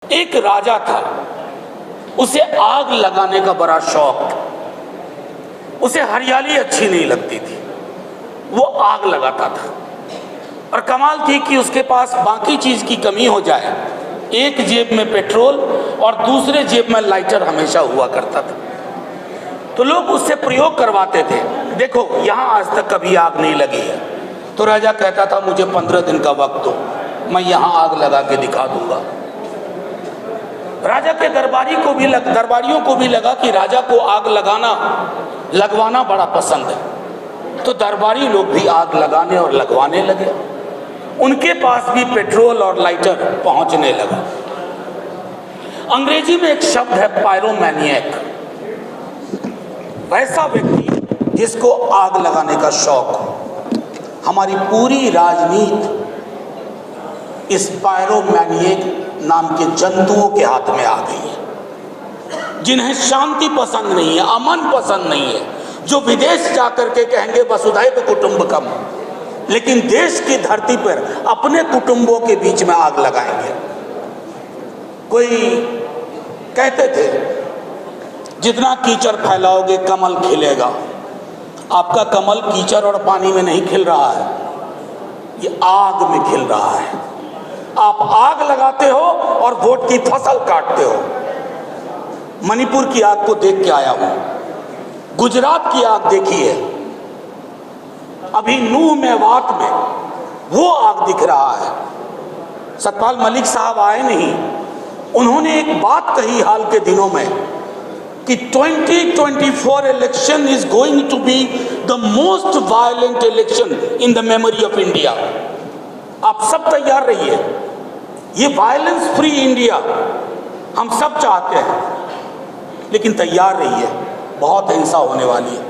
एक राजा था, उसे आग लगाने का बड़ा शौक था। उसे हरियाली अच्छी नहीं लगती थी, वो आग लगाता था। और कमाल थी कि उसके पास बाकी चीज की कमी हो जाए, एक जेब में पेट्रोल और दूसरे जेब में लाइटर हमेशा हुआ करता था। तो लोग उससे प्रयोग करवाते थे, देखो यहां आज तक कभी आग नहीं लगी है। तो राजा कहता था मुझे 15 दिन का वक्त दो, मैं यहां आग लगा के दिखा दूंगा। राजा के दरबारियों को भी लगा कि राजा को आग लगवाना बड़ा पसंद है। तो दरबारी लोग भी आग लगाने और लगवाने लगे। उनके पास भी पेट्रोल और लाइटर पहुंचने लगा। अंग्रेजी में एक शब्द है पायरोमैनिएक, वैसा व्यक्ति जिसको आग लगाने का शौक हो। हमारी पूरी राजनीति इस पायरोमैनिएक नाम के जंतुओं के हाथ में आ गई है, जिन्हें शांति पसंद नहीं है, अमन पसंद नहीं है, जो विदेश जाकर के कहेंगे वसुधैव कुटुंबकम, लेकिन देश की धरती पर अपने कुटुंबों के बीच में आग लगाएंगे। कोई कहते थे जितना कीचड़ फैलाओगे कमल खिलेगा। आपका कमल कीचड़ और पानी में नहीं खिल रहा है, ये आग में खिल रहा है। आप आग लगाते हो और वोट की फसल काटते हो। मणिपुर की आग को देख के आया हूं, गुजरात की आग देखी है, अभी नूह मेवात में वो आग दिख रहा है। सतपाल मलिक साहब आए नहीं, उन्होंने एक बात कही हाल के दिनों में कि 2024 election is going to be the most violent election in the memory of India. आप सब तैयार रहिए, ये वायलेंस फ्री इंडिया हम सब चाहते हैं, लेकिन तैयार रहिए, बहुत हिंसा होने वाली है।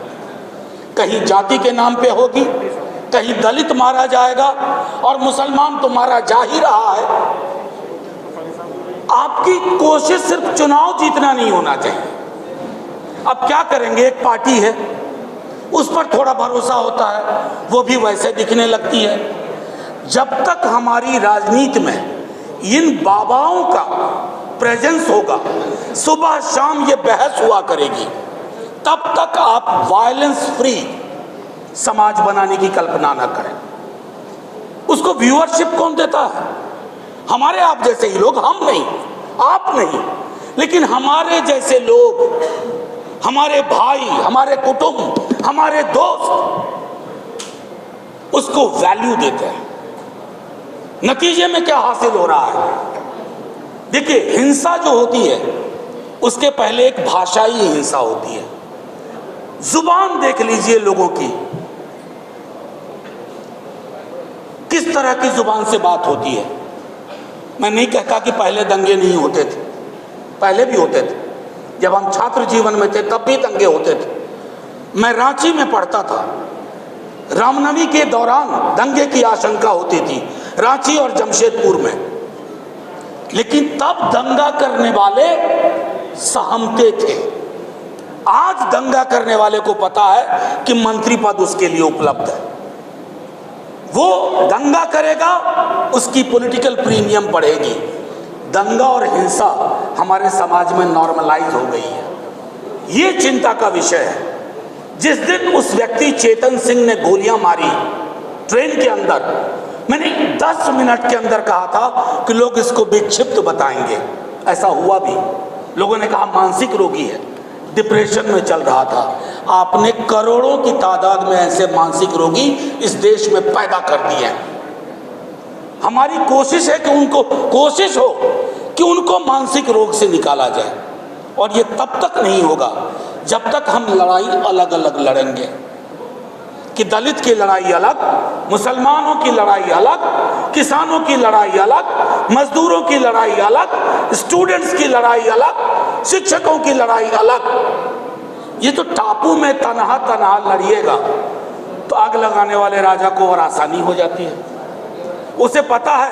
कहीं जाति के नाम पे होगी, कहीं दलित मारा जाएगा, और मुसलमान तो मारा जा ही रहा है। आपकी कोशिश सिर्फ चुनाव जीतना नहीं होना चाहिए। अब क्या करेंगे, एक पार्टी है, उस पर थोड़ा भरोसा होता है, वो भी वैसे दिखने लगती है। जब तक हमारी राजनीति में इन बाबाओं का प्रेजेंस होगा, सुबह शाम ये बहस हुआ करेगी, तब तक आप वायलेंस फ्री समाज बनाने की कल्पना ना करें। उसको व्यूअरशिप कौन देता है? हमारे आप जैसे ही लोग, हम नहीं, आप नहीं, लेकिन हमारे जैसे लोग, हमारे भाई, हमारे कुटुंब, हमारे दोस्त उसको वैल्यू देते हैं। नतीजे में क्या हासिल हो रहा है? देखिए, हिंसा जो होती है उसके पहले एक भाषाई हिंसा होती है। जुबान देख लीजिए लोगों की, किस तरह की जुबान से बात होती है। मैं नहीं कहता कि पहले दंगे नहीं होते थे, पहले भी होते थे। जब हम छात्र जीवन में थे तब भी दंगे होते थे। मैं रांची में पढ़ता था, रामनवमी के दौरान दंगे की आशंका होती थी रांची और जमशेदपुर में, लेकिन तब दंगा करने वाले सहमते थे। आज दंगा करने वाले को पता है कि मंत्री पद उसके लिए उपलब्ध है, वो दंगा करेगा, उसकी पॉलिटिकल प्रीमियम बढ़ेगी। दंगा और हिंसा हमारे समाज में नॉर्मलाइज हो गई है, ये चिंता का विषय है। जिस दिन उस व्यक्ति चेतन सिंह ने गोलियां मारी ट्रेन के अंदर, मैंने 10 मिनट के अंदर कहा था कि लोग इसको विक्षिप्त बताएंगे। ऐसा हुआ भी, लोगों ने कहा मानसिक रोगी है, डिप्रेशन में चल रहा था। आपने करोड़ों की तादाद में ऐसे मानसिक रोगी इस देश में पैदा कर दिए हैं। हमारी कोशिश है कि उनको मानसिक रोग से निकाला जाए, और ये तब तक नहीं होगा जब तक हम लड़ाई अलग अलग लड़ेंगे, कि दलित की लड़ाई अलग, मुसलमानों की लड़ाई अलग, किसानों की लड़ाई अलग, मजदूरों की लड़ाई अलग, स्टूडेंट्स की लड़ाई अलग, शिक्षकों की लड़ाई अलग। ये तो टापू में तनहा तनहा लड़िएगा तो आग लगाने वाले राजा को और आसानी हो जाती है। उसे पता है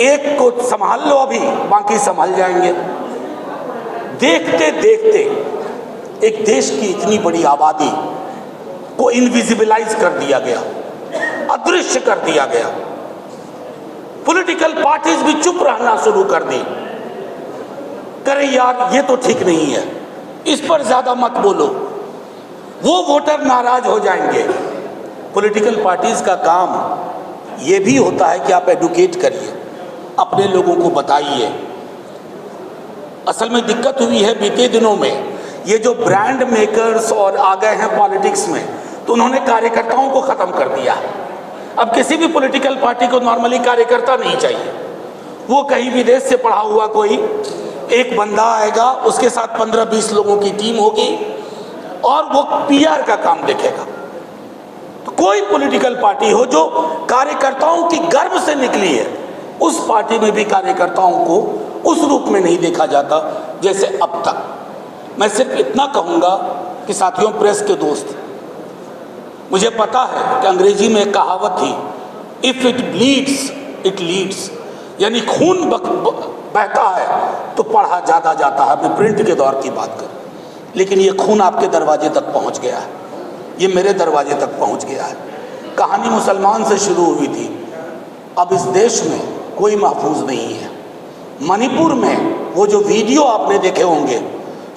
एक को संभाल लो, अभी बाकी संभल जाएंगे। देखते देखते एक देश की इतनी बड़ी आबादी को इनविजिबलाइज कर दिया गया, अदृश्य कर दिया गया। पॉलिटिकल पार्टीज भी चुप रहना शुरू कर दी। करें यार ये तो ठीक नहीं है, इस पर ज़्यादा मत बोलो, वो वोटर नाराज हो जाएंगे। पॉलिटिकल पार्टीज़ का काम ये भी होता है कि आप एडुकेट करिए, अपने लोगों को बताइए। असल में दिक्कत हुई है बीते दिनों में, ये जो ब्रांड मेकर्स और आ गए हैं पॉलिटिक्स में, तो उन्होंने कार्यकर्ताओं को ख़त्म कर दिया। अब किसी भी पॉलिटिकल पार्टी को नॉर्मली कार्यकर्ता नहीं चाहिए। वो कहीं विदेश से पढ़ा हुआ कोई एक बंदा आएगा, उसके साथ 15-20 लोगों की टीम होगी और वो पीआर का काम देखेगा। तो कोई पॉलिटिकल पार्टी हो जो कार्यकर्ताओं की गर्व से निकली है, उस पार्टी में भी कार्यकर्ताओं को उस रूप में नहीं देखा जाता जैसे अब तक। मैं सिर्फ इतना कहूँगा कि साथियों, प्रेस के दोस्त, मुझे पता है कि अंग्रेजी में एक कहावत थी, if it bleeds it leads, यानी खून बहता है तो पढ़ा ज़्यादा जाता है। मैं प्रिंट के दौर की बात करूं, लेकिन ये खून आपके दरवाजे तक पहुंच गया है, ये मेरे दरवाजे तक पहुंच गया है। कहानी मुसलमान से शुरू हुई थी, अब इस देश में कोई महफूज नहीं है। मणिपुर में वो जो वीडियो आपने देखे होंगे,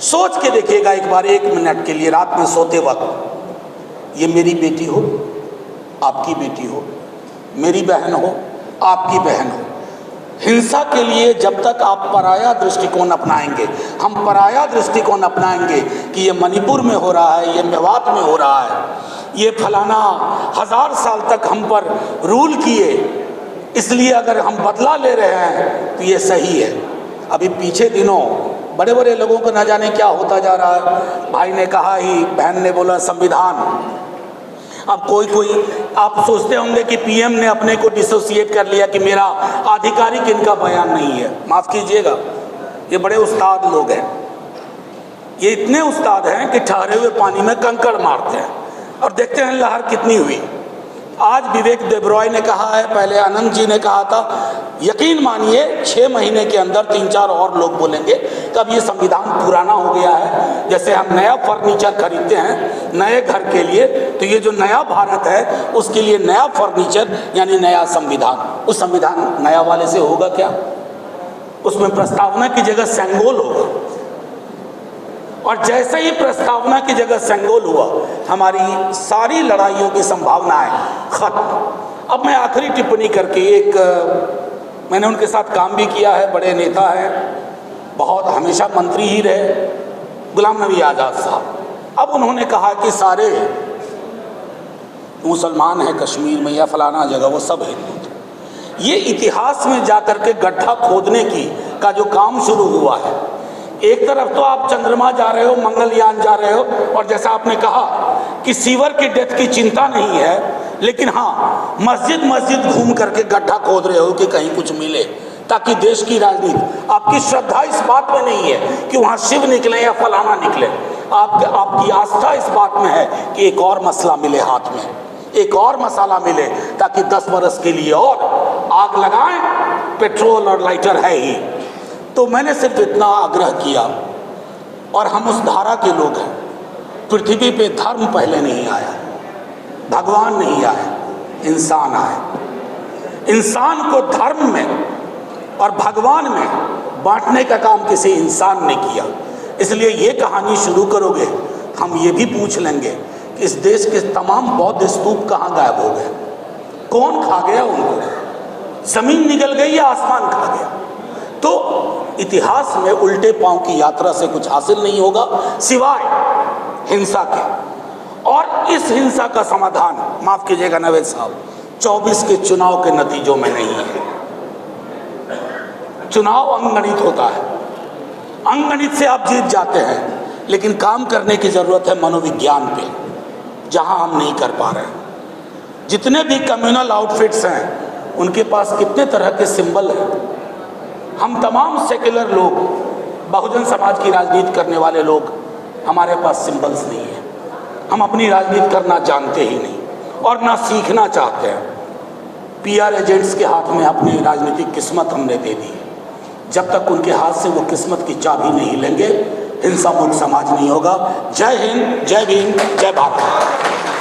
सोच के देखिएगा एक बार, 1 मिनट के लिए, रात में सोते वक्त, ये मेरी बेटी हो, आपकी बेटी हो, मेरी बहन हो, आपकी बहन हो। हिंसा के लिए जब तक आप पराया दृष्टिकोण अपनाएंगे, हम पराया दृष्टिकोण अपनाएंगे कि ये मणिपुर में हो रहा है, ये मेवात में हो रहा है, ये फलाना 1000 साल तक हम पर रूल किए, इसलिए अगर हम बदला ले रहे हैं तो ये सही है। अभी पीछे दिनों बड़े बड़े लोगों को न जाने क्या होता जा रहा है। भाई ने कहा ही, बहन ने बोला संविधान। अब कोई आप सोचते होंगे कि पीएम ने अपने को डिसोसिएट कर लिया कि मेरा आधिकारिक इनका बयान नहीं है। माफ़ कीजिएगा, ये बड़े उस्ताद लोग हैं, ये इतने उस्ताद हैं कि ठहरे हुए पानी में कंकड़ मारते हैं और देखते हैं लहर कितनी हुई। आज विवेक देबरॉय ने कहा है, पहले अनंत जी ने कहा था, यकीन मानिए 6 महीने के अंदर 3-4 और लोग बोलेंगे कि अब ये संविधान पुराना हो गया है। जैसे हम नया फर्नीचर खरीदते हैं नए घर के लिए, तो ये जो नया भारत है उसके लिए नया फर्नीचर यानी नया संविधान। उस संविधान नया वाले से होगा क्या? उसमें प्रस्तावना की जगह सेंगोल होगा, और जैसे ही प्रस्तावना की जगह सेंगोल हुआ, हमारी सारी लड़ाइयों की संभावनाएं खत्म। अब मैं आखिरी टिप्पणी करके, मैंने उनके साथ काम भी किया है, बड़े नेता हैं, बहुत हमेशा मंत्री ही रहे, गुलाम नबी आज़ाद साहब। अब उन्होंने कहा कि सारे मुसलमान हैं कश्मीर में या फलाना जगह, वो सब हिंदू थे। ये इतिहास में जाकर के गड्ढा खोदने का जो काम शुरू हुआ है, एक तरफ तो आप चंद्रमा जा रहे हो, मंगलयान जा रहे हो, और जैसा आपने कहा कि सीवर की डेथ की चिंता नहीं है, लेकिन हाँ मस्जिद घूम करके गड्ढा खोद रहे हो कि कहीं कुछ मिले, ताकि देश की राजनीति, आपकी श्रद्धा इस बात में नहीं है कि वहाँ शिव निकले या फलाना निकले, आपकी आस्था इस बात में है कि एक और मसला मिले हाथ में, एक और मसाला मिले, ताकि 10 बरस के लिए और आग लगाएं। पेट्रोल और लाइटर है ही। तो मैंने सिर्फ इतना आग्रह किया, और हम उस धारा के लोग हैं, पृथ्वी पे धर्म पहले नहीं आया, भगवान नहीं आए, इंसान आए। इंसान को धर्म में और भगवान में बांटने का काम किसी इंसान ने किया। इसलिए ये कहानी शुरू करोगे, हम ये भी पूछ लेंगे कि इस देश के तमाम बौद्ध स्तूप कहाँ गायब हो गए, कौन खा गया उनको, जमीन निगल गई या आसमान खा गया। तो इतिहास में उल्टे पांव की यात्रा से कुछ हासिल नहीं होगा सिवाय हिंसा के, और इस हिंसा का समाधान, माफ कीजिएगा नवेद साहब, 24 के चुनाव के नतीजों में नहीं है। चुनाव अंगगणित होता है, अंगगणित से आप जीत जाते हैं, लेकिन काम करने की जरूरत है मनोविज्ञान पे, जहां हम नहीं कर पा रहे हैं। जितने भी कम्युनल आउटफिट्स हैं, उनके पास कितने तरह के सिंबल हैं। हम तमाम सेक्युलर लोग, बहुजन समाज की राजनीति करने वाले लोग, हमारे पास सिंबल्स नहीं है। हम अपनी राजनीति करना जानते ही नहीं और ना सीखना चाहते हैं। पीआर एजेंट्स के हाथ में अपनी राजनीतिक किस्मत हमने दे दी। जब तक उनके हाथ से वो किस्मत की चाबी नहीं लेंगे, हिंसा मुक्त समाज नहीं होगा। जय हिंद, जय भीम, जय भारत।